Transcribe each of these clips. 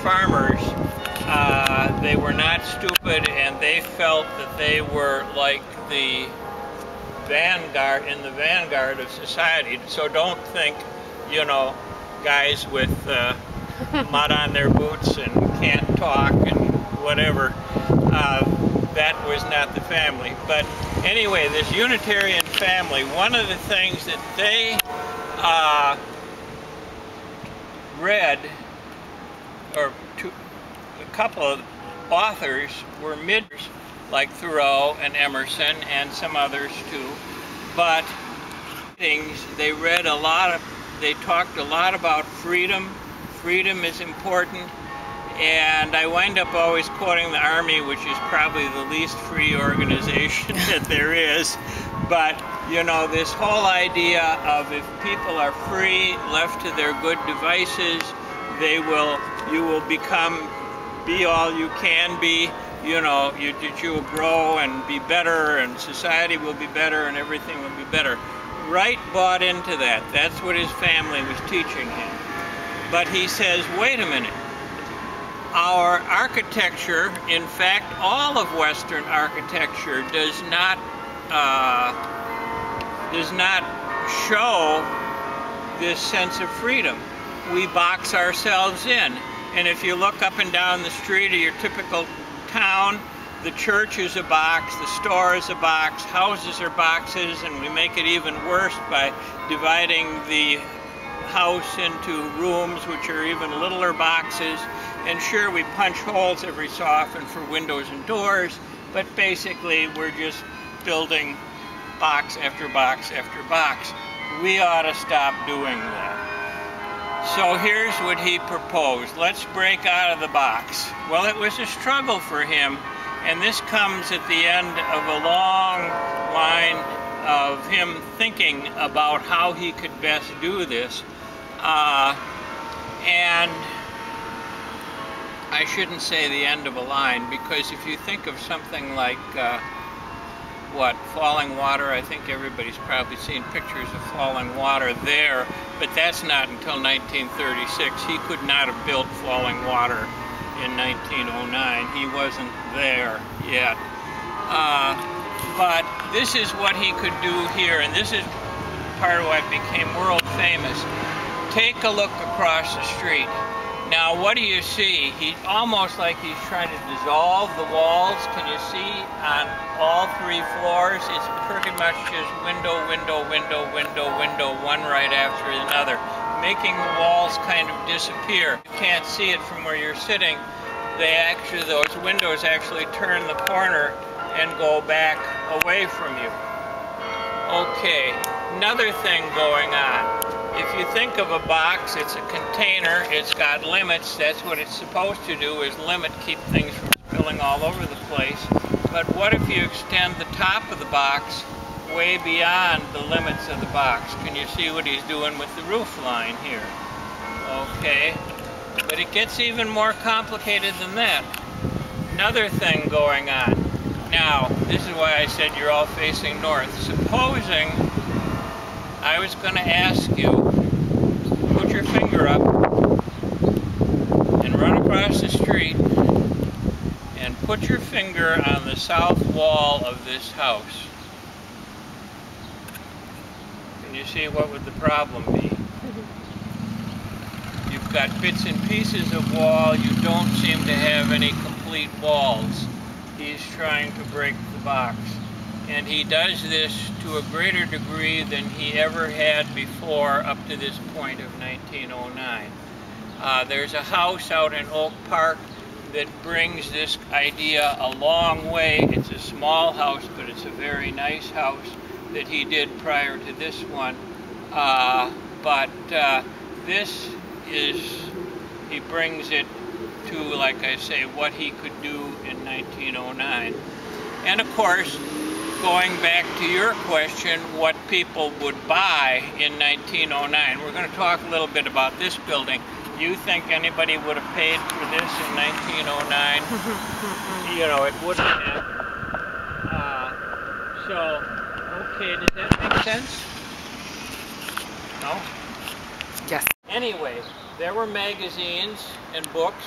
farmers. They were not stupid, and they felt that they were like the vanguard, in the vanguard of society. So don't think, you know, guys with mud on their boots and can't talk and whatever. That was not the family. But anyway, this Unitarian family, one of the things that they read, or a couple of authors were midwives, like Thoreau and Emerson and some others too, but they read a lot of, they talked a lot about freedom. Freedom is important, and I wind up always quoting the Army, which is probably the least free organization that there is. But you know, this whole idea of if people are free, left to their good devices, you will be all you can be. You know, you will grow and be better, and society will be better, and everything will be better. Wright bought into that. That's what his family was teaching him. But he says, wait a minute. Our architecture, in fact, all of Western architecture does not show this sense of freedom. We box ourselves in. And if you look up and down the street of your typical town, the church is a box, the store is a box, houses are boxes, and we make it even worse by dividing the house into rooms which are even littler boxes. And sure, we punch holes every so often for windows and doors, but basically we're just building box after box after box. We ought to stop doing that. So here's what he proposed. Let's break out of the box. Well, it was a struggle for him, and this comes at the end of a long line of him thinking about how he could best do this. And I shouldn't say the end of a line, because if you think of something like falling water, I think everybody's probably seen pictures of falling water there, but that's not until 1936. He could not have built falling water in 1909. He wasn't there yet. But this is what he could do here, and this is part of what became world famous. Take a look across the street. Now, what do you see? He's almost like he's trying to dissolve the walls. Can you see on all three floors? It's pretty much just window, window, window, window, window, one right after another, making the walls kind of disappear. You can't see it from where you're sitting. Those windows actually turn the corner and go back away from you. Okay, another thing going on. If you think of a box, it's a container, it's got limits. That's what it's supposed to do, is keep things from spilling all over the place. But what if you extend the top of the box way beyond the limits of the box? Can you see what he's doing with the roof line here? Okay, but it gets even more complicated than that. Another thing going on. Now, this is why I said you're all facing north. Supposing I was going to ask you, put your finger up and run across the street and put your finger on the south wall of this house. Can you see what would the problem be? You've got bits and pieces of wall. You don't seem to have any complete walls. He's trying to break the box. And he does this to a greater degree than he ever had before up to this point of 1909. There's a house out in Oak Park that brings this idea a long way. It's a small house, but it's a very nice house that he did prior to this one. This is, he brings it to, like I say, what he could do in 1909. And of course, going back to your question, what people would buy in 1909. We're going to talk a little bit about this building. You think anybody would have paid for this in 1909? You know, it wouldn't have. Okay, does that make sense? No? Yes. Anyway, there were magazines and books,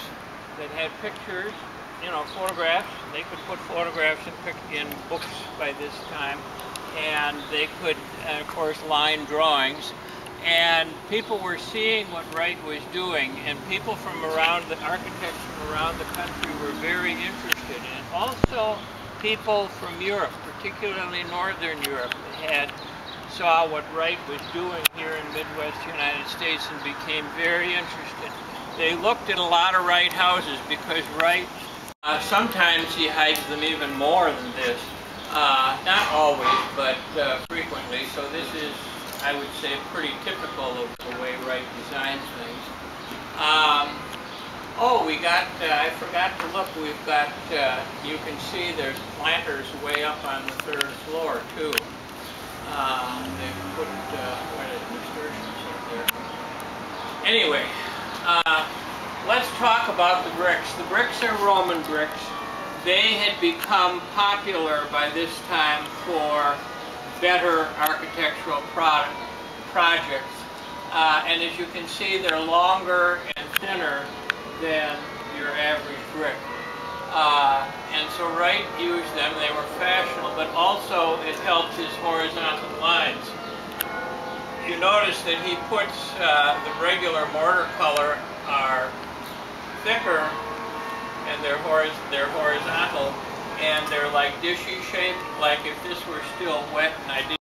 that had pictures, you know, photographs. They could put photographs in books by this time, and they could, of course, line drawings. And people were seeing what Wright was doing, and people from around the architects from around the country were very interested in it. Also, people from Europe, particularly Northern Europe, saw what Wright was doing here in Midwest United States and became very interested. They looked at a lot of Wright houses because Wright, sometimes he hides them even more than this. Not always, but frequently. So this is, I would say, pretty typical of the way Wright designs things. Oh, I forgot to look, we've got, you can see there's planters way up on the 3rd floor too. They put, what are the nasturtiums up there? Anyway, let's talk about the bricks. The bricks are Roman bricks. They had become popular by this time for better architectural projects. And as you can see, they're longer and thinner than your average brick. And so Wright used them. They were fashionable, but also it helped his horizontal lines. You notice that he puts the regular mortar color are thicker, and they're horizontal, and they're like dishy shaped, like if this were still wet and I didn't